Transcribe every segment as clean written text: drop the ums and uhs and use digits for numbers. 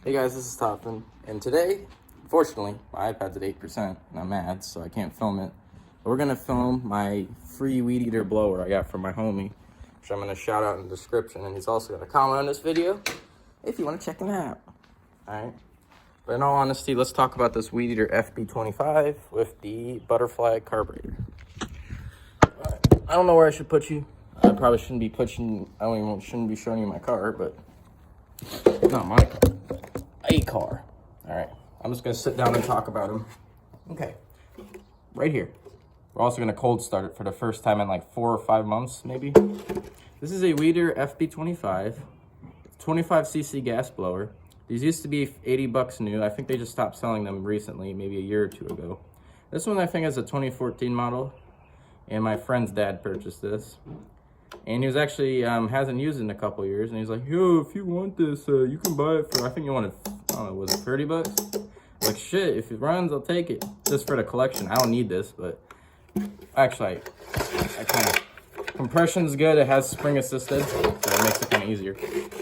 Hey guys, this is Toppin, and today, unfortunately, my iPad's at 8%, and I'm mad, so I can't film it. But we're gonna film my free WeedEater blower I got from my homie, which I'm gonna shout out in the description, and he's also gonna comment on this video if you wanna check him out. Alright? But in all honesty, let's talk about this WeedEater FB25 with the butterfly carburetor. Alright, I don't know where I should put you. I probably shouldn't be shouldn't be showing you my car, but not my car. A car. All right, I'm just gonna sit down and talk about him. Okay, right here. We're also gonna cold start it for the first time in like 4 or 5 months, maybe. This is a WeedEater FB25, 25cc gas blower. These used to be 80 bucks new. I think they just stopped selling them recently, maybe a year or two ago. This one I think is a 2014 model, and my friend's dad purchased this. And he was actually, hasn't used it in a couple years, and he's like, yo, if you want this, you can buy it for, I think you wanted, I don't know, was it 30 bucks? Like, shit, if it runs, I'll take it. Just for the collection. I don't need this, but actually, I kind of, compression's good. It has spring assisted, so it makes it kind of easier.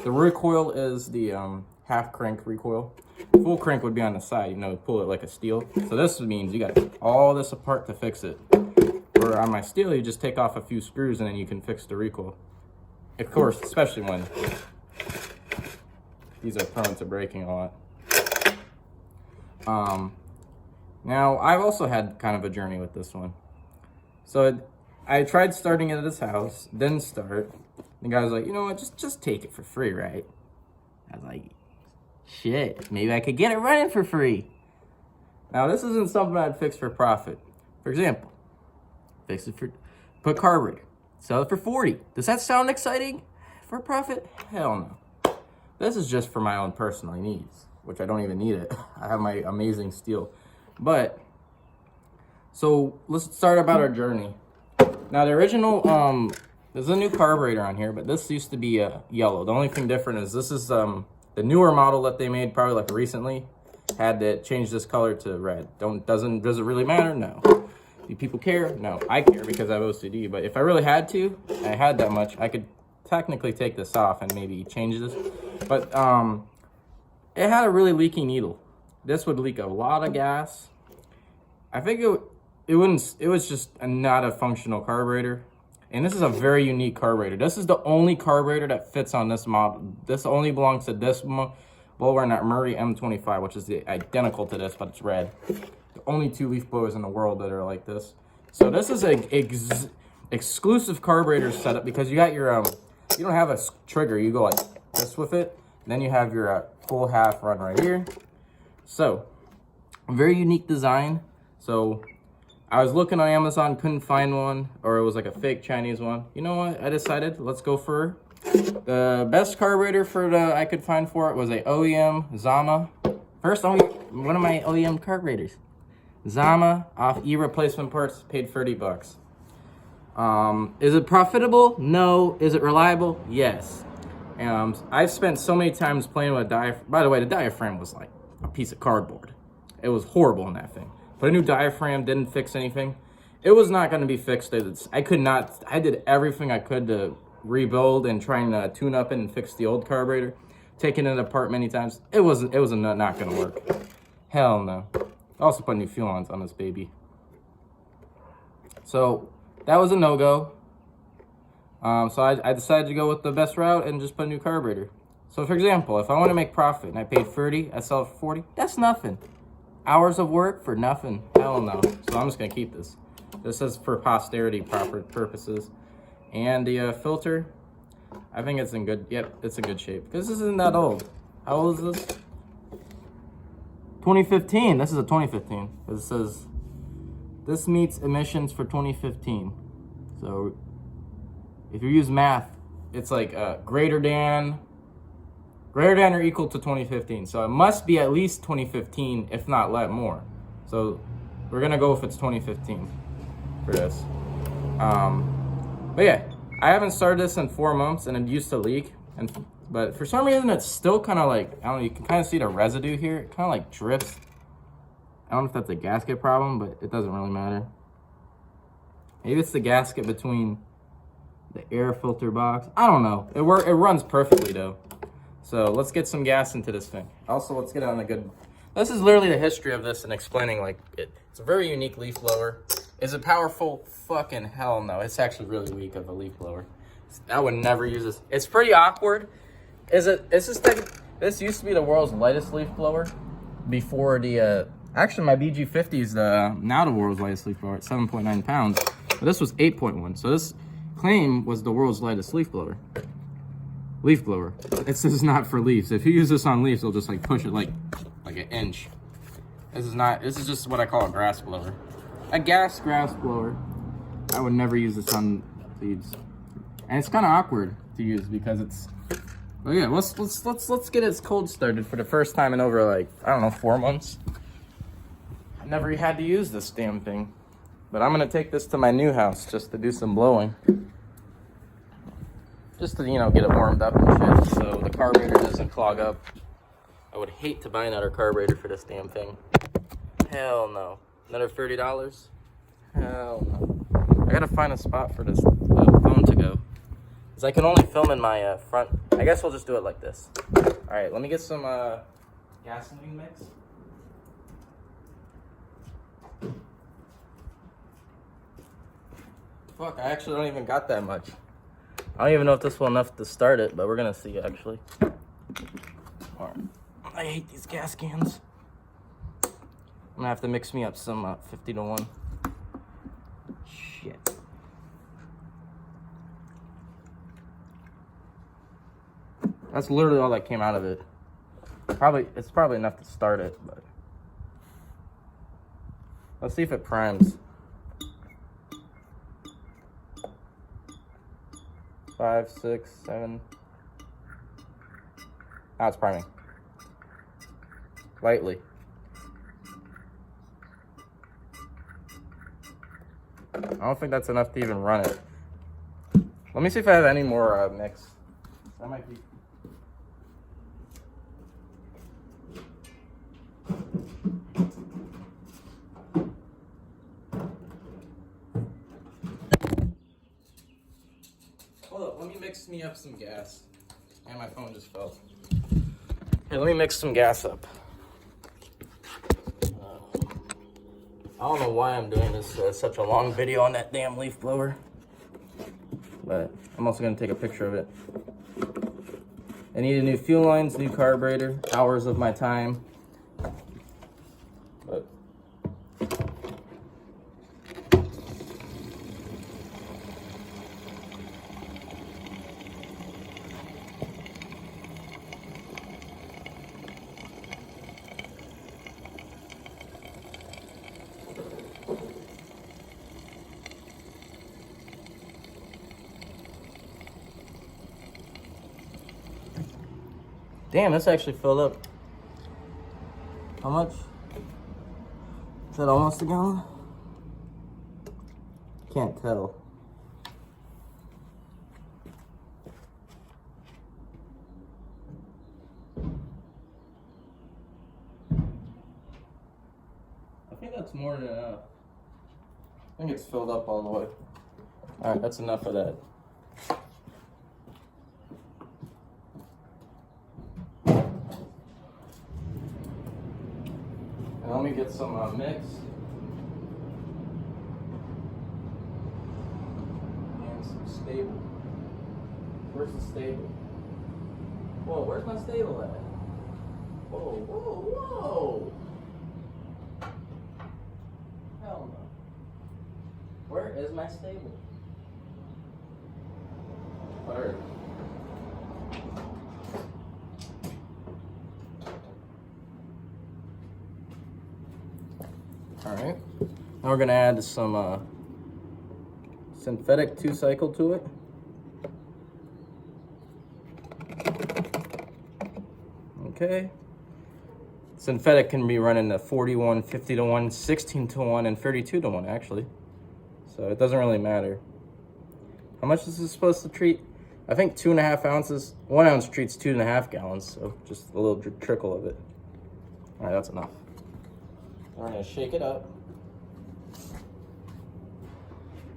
The recoil is the half crank recoil. Full crank would be on the side, you know, pull it like a steel. So this means you got to take all this apart to fix it. Or on my steel, you just take off a few screws and then you can fix the recoil. Of course, especially when these are prone to breaking a lot. Now, I've also had kind of a journey with this one. So I tried starting it at his house, didn't start. The guy was like, you know what, just take it for free, right? I was like, shit, maybe I could get it running for free. Now, this isn't something I'd fix for profit. For example, fix it for, put carburetor, sell it for 40. Does that sound exciting for profit? Hell no. This is just for my own personal needs, which I don't even need it. I have my amazing steel. But, so let's start about our journey. Now the original, there's a new carburetor on here, but this used to be yellow. The only thing different is this is the newer model that they made probably like recently, had to change this color to red. Does it really matter? No. Do people care? No, I care because I have OCD, but if I really had to, I had that much, I could technically take this off and maybe change this. But it had a really leaky needle. This would leak a lot of gas. I think it was just not a functional carburetor. And this is a very unique carburetor. This is the only carburetor that fits on this model. This only belongs to this blower and that Murray M25, which is identical to this, but it's red. Only 2 leaf blowers in the world that are like this. So this is a exclusive carburetor setup because you got your you don't have a trigger, you go like this with it, and then you have your full half run right here. So very unique design. So I was looking on Amazon, couldn't find one, or it was like a fake Chinese one. You know what, I decided let's go for the best carburetor for I could find for it was a OEM Zama. First, one of my OEM carburetors. Zama off e-replacement parts, paid 30 bucks. Is it profitable? No. Is it reliable? Yes. I've spent so many times playing with a diaphragm. By the way, the diaphragm was like a piece of cardboard. It was horrible in that thing. Put a new diaphragm, didn't fix anything. It was not going to be fixed. I did everything I could to rebuild and trying to tune up it and fix the old carburetor. Taking it apart many times. It was not going to work. Hell no. I also put new fuel lines on this baby. So that was a no-go. So I decided to go with the best route and just put a new carburetor. So for example, if I want to make profit and I paid 30, I sell it for 40, that's nothing. Hours of work for nothing. Hell no. So I'm just going to keep this. This is for posterity purposes. And the filter, I think it's in good, yep, it's in good shape. Because this isn't that old. How old is this? 2015. This is a 2015. It says this meets emissions for 2015. So if you use math, it's like greater than or equal to 2015. So it must be at least 2015, if not more. So we're gonna go if it's 2015 for this. But yeah, I haven't started this in 4 months, and it used to leak. But for some reason, it's still kind of like, I don't know, you can kind of see the residue here. It kind of like drips. I don't know if that's a gasket problem, but it doesn't really matter. Maybe it's the gasket between the air filter box. I don't know. It runs perfectly though. So let's get some gas into this thing. Also, let's get on a good... This is literally the history of this and explaining like it. It's a very unique leaf blower. Is it powerful? Fucking hell no. It's actually really weak of a leaf blower. I would never use this. It's pretty awkward. This used to be the world's lightest leaf blower before the... actually, my BG50 is now the world's lightest leaf blower at 7.9 pounds. But this was 8.1. So this claim was the world's lightest leaf blower. Leaf blower. This is not for leaves. If you use this on leaves, it'll just like push it like an inch. This is just what I call a grass blower. A gas grass blower. I would never use this on leaves. And it's kind of awkward to use because it's... But yeah, let's get it cold started for the first time in over like, I don't know, 4 months. I never had to use this damn thing. But I'm gonna take this to my new house just to do some blowing. Just to, you know, get it warmed up and shit so the carburetor doesn't clog up. I would hate to buy another carburetor for this damn thing. Hell no. Another $30? Hell no. I gotta find a spot for this phone to go. Because I can only film in my front. I guess we'll just do it like this. Alright, let me get some gasoline mix. Fuck, I actually don't even got that much. I don't even know if this will enough to start it, but we're gonna see actually. Alright. I hate these gas cans. I'm gonna have to mix me up some 50-1. Shit. That's literally all that came out of it. It's probably enough to start it, but let's see if it primes. 5, 6, 7. Now it's priming. Lightly. I don't think that's enough to even run it. Let me see if I have any more mix. That might be... Hold up, let me mix me up some gas. And my phone just fell. Here, let me mix some gas up. I don't know why I'm doing this such a long video on that damn leaf blower. But I'm also going to take a picture of it. I need a new fuel lines, new carburetor, hours of my time. But damn, this actually filled up. How much? Is that almost a gallon? Can't tell. I think that's more than enough. I think it's filled up all the way. Alright, that's enough of that. And let me get some mix. And some stable. Where's the stable? Whoa, where's my stable at? Whoa, whoa, whoa! Hell no. Where is my stable? Where? Alright, now we're going to add some synthetic 2-cycle to it. Okay. Synthetic can be running the 40-1, 50-1, 16-1, and 32-1 actually. So it doesn't really matter. How much is this supposed to treat? I think 2.5 ounces. 1 ounce treats 2.5 gallons, so just a little trickle of it. Alright, that's enough. We're going to shake it up.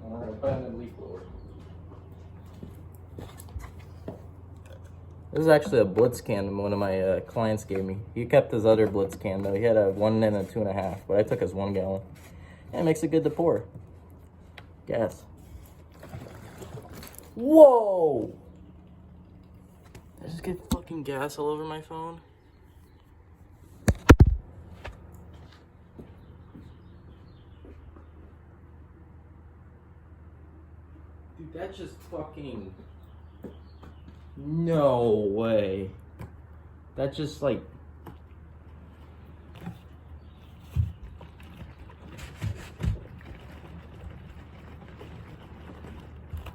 And we're going to put in the leaf blower. This is actually a Blitz can one of my clients gave me. He kept his other Blitz can though. He had a 1 and a 2.5, but I took his 1 gallon. And it makes it good to pour. Gas. Whoa! Did I just get fucking gas all over my phone? Dude, that just fucking... No way. That just like...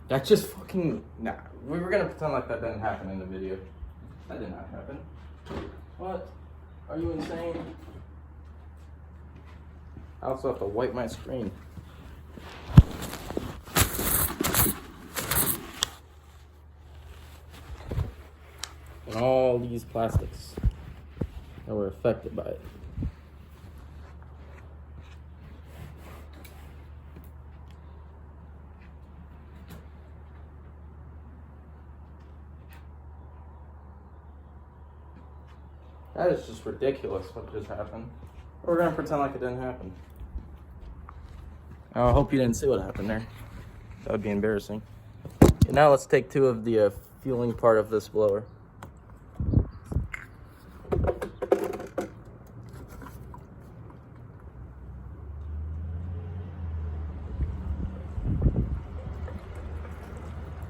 That just fucking... Nah, we were gonna pretend like that didn't happen in the video. That did not happen. What? Are you insane? I also have to wipe my screen. And all these plastics that were affected by it. That is just ridiculous what just happened. We're gonna pretend like it didn't happen. I hope you didn't see what happened there. That would be embarrassing. Okay, now let's take 2 of the fueling part of this blower.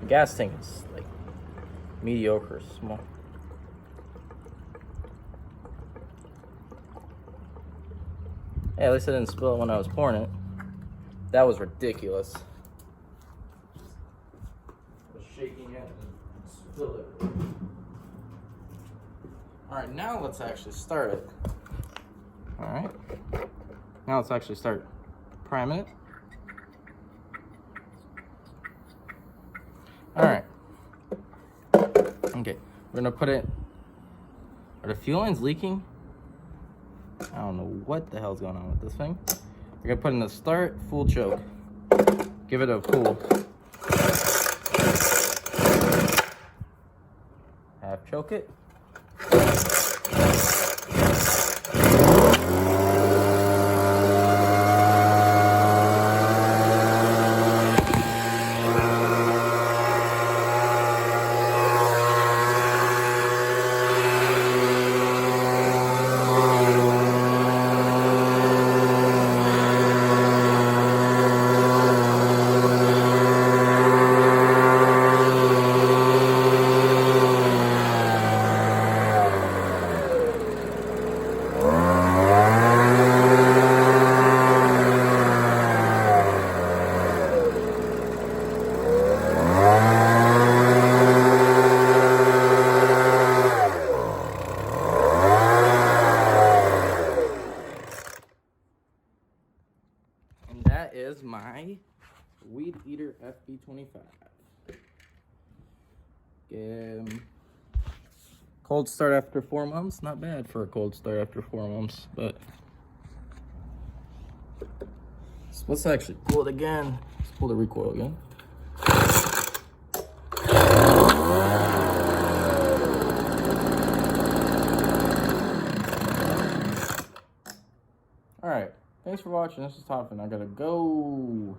The gas tank is like mediocre, small. Hey, at least I didn't spill it when I was pouring it. That was ridiculous. I was shaking it and spilled it. Alright, now let's actually start it. Alright. Now let's actually start priming it. Alright. Okay, we're gonna put it. Are the fuel lines leaking? I don't know what the hell's going on with this thing. We're gonna put in the start, full choke. Give it a cool. Half choke it. That is my WeedEater FB25. Cold start after 4 months. Not bad for a cold start after 4 months, but so let's actually pull it again. Let's pull the recoil again. All right. Thanks for watching. This is Toffin. I gotta go.